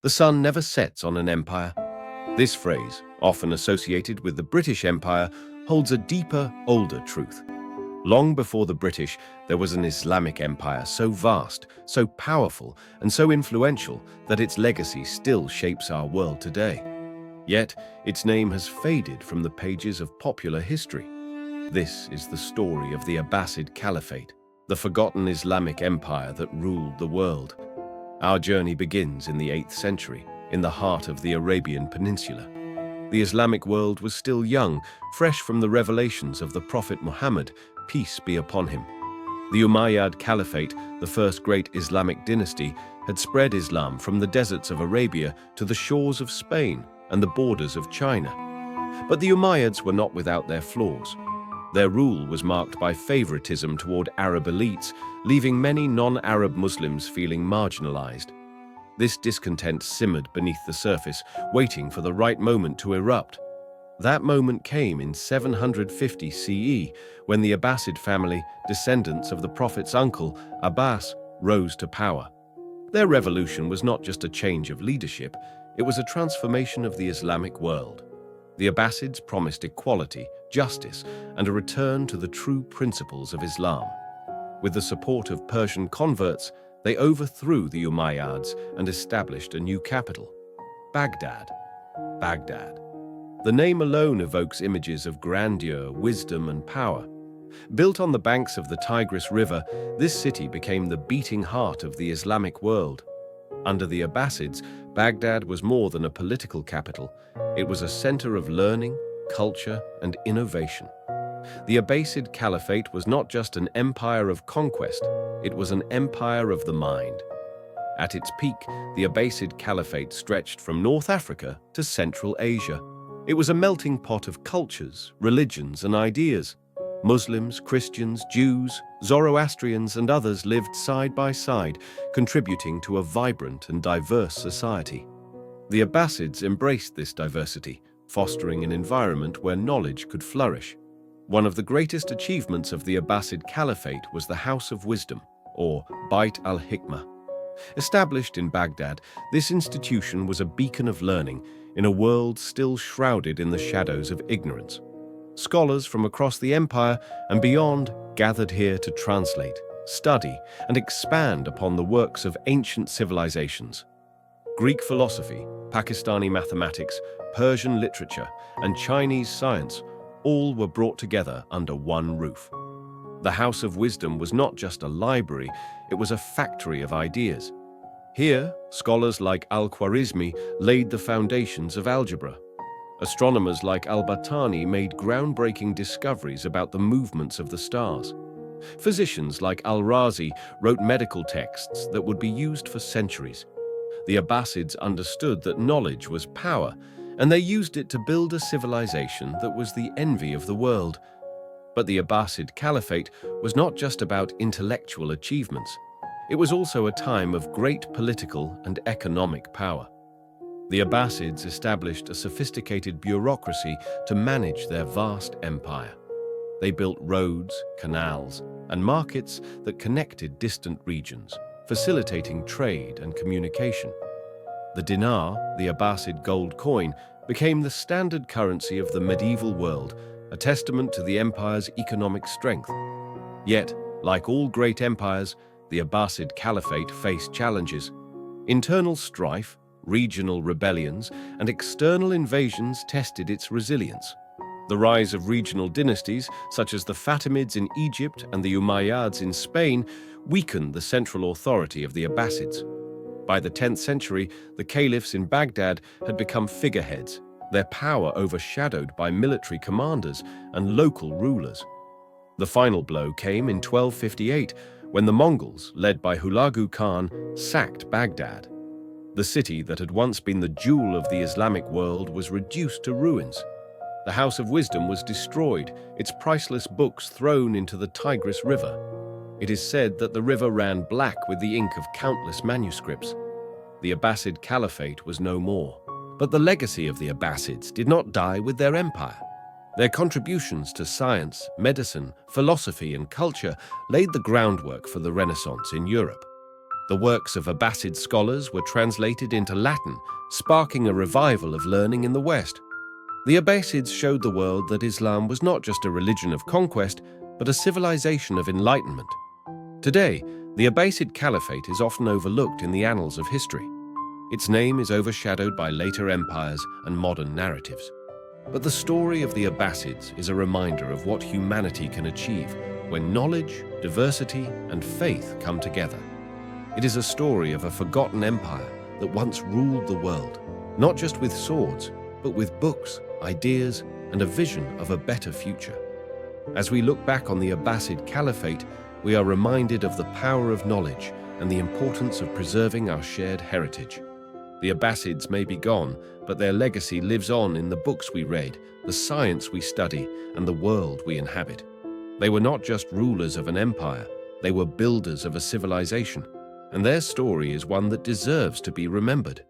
The sun never sets on an empire. This phrase, often associated with the British Empire, holds a deeper, older truth. Long before the British, there was an Islamic empire so vast, so powerful, and so influential that its legacy still shapes our world today. Yet, its name has faded from the pages of popular history. This is the story of the Abbasid Caliphate, the forgotten Islamic empire that ruled the world. Our journey begins in the 8th century, in the heart of the Arabian Peninsula. The Islamic world was still young, fresh from the revelations of the Prophet Muhammad, peace be upon him. The Umayyad Caliphate, the first great Islamic dynasty, had spread Islam from the deserts of Arabia to the shores of Spain and the borders of China. But the Umayyads were not without their flaws. Their rule was marked by favoritism toward Arab elites, leaving many non-Arab Muslims feeling marginalized. This discontent simmered beneath the surface, waiting for the right moment to erupt. That moment came in 750 CE, when the Abbasid family, descendants of the Prophet's uncle, Abbas, rose to power. Their revolution was not just a change of leadership, it was a transformation of the Islamic world. The Abbasids promised equality, justice, and a return to the true principles of Islam. With the support of Persian converts, they overthrew the Umayyads and established a new capital, Baghdad. Baghdad. The name alone evokes images of grandeur, wisdom, and power. Built on the banks of the Tigris River, this city became the beating heart of the Islamic world. Under the Abbasids, Baghdad was more than a political capital. It was a center of learning, culture, and innovation. The Abbasid Caliphate was not just an empire of conquest, it was an empire of the mind. At its peak, the Abbasid Caliphate stretched from North Africa to Central Asia. It was a melting pot of cultures, religions, and ideas. Muslims, Christians, Jews, Zoroastrians, and others lived side by side, contributing to a vibrant and diverse society. The Abbasids embraced this diversity, fostering an environment where knowledge could flourish. One of the greatest achievements of the Abbasid Caliphate was the House of Wisdom, or Bait al-Hikmah. Established in Baghdad, this institution was a beacon of learning in a world still shrouded in the shadows of ignorance. Scholars from across the empire and beyond gathered here to translate, study, and expand upon the works of ancient civilizations. Greek philosophy, Pakistani mathematics, Persian literature, and Chinese science all were brought together under one roof. The House of Wisdom was not just a library, it was a factory of ideas. Here, scholars like al-Khwarizmi laid the foundations of algebra. Astronomers like al-Battani made groundbreaking discoveries about the movements of the stars. Physicians like al-Razi wrote medical texts that would be used for centuries. The Abbasids understood that knowledge was power, and they used it to build a civilization that was the envy of the world. But the Abbasid Caliphate was not just about intellectual achievements. It was also a time of great political and economic power. The Abbasids established a sophisticated bureaucracy to manage their vast empire. They built roads, canals, and markets that connected distant regions, facilitating trade and communication. The dinar, the Abbasid gold coin, became the standard currency of the medieval world, a testament to the empire's economic strength. Yet, like all great empires, the Abbasid Caliphate faced challenges. Internal strife, regional rebellions, and external invasions tested its resilience. The rise of regional dynasties, such as the Fatimids in Egypt and the Umayyads in Spain, weakened the central authority of the Abbasids. By the 10th century, the caliphs in Baghdad had become figureheads, their power overshadowed by military commanders and local rulers. The final blow came in 1258, when the Mongols, led by Hulagu Khan, sacked Baghdad. The city that had once been the jewel of the Islamic world was reduced to ruins. The House of Wisdom was destroyed, its priceless books thrown into the Tigris River. It is said that the river ran black with the ink of countless manuscripts. The Abbasid Caliphate was no more. But the legacy of the Abbasids did not die with their empire. Their contributions to science, medicine, philosophy, and culture laid the groundwork for the Renaissance in Europe. The works of Abbasid scholars were translated into Latin, sparking a revival of learning in the West. The Abbasids showed the world that Islam was not just a religion of conquest, but a civilization of enlightenment. Today, the Abbasid Caliphate is often overlooked in the annals of history. Its name is overshadowed by later empires and modern narratives. But the story of the Abbasids is a reminder of what humanity can achieve when knowledge, diversity, and faith come together. It is a story of a forgotten empire that once ruled the world, not just with swords, but with books, ideas, and a vision of a better future. As we look back on the Abbasid Caliphate, we are reminded of the power of knowledge and the importance of preserving our shared heritage. The Abbasids may be gone, but their legacy lives on in the books we read, the science we study, and the world we inhabit. They were not just rulers of an empire, they were builders of a civilization, and their story is one that deserves to be remembered.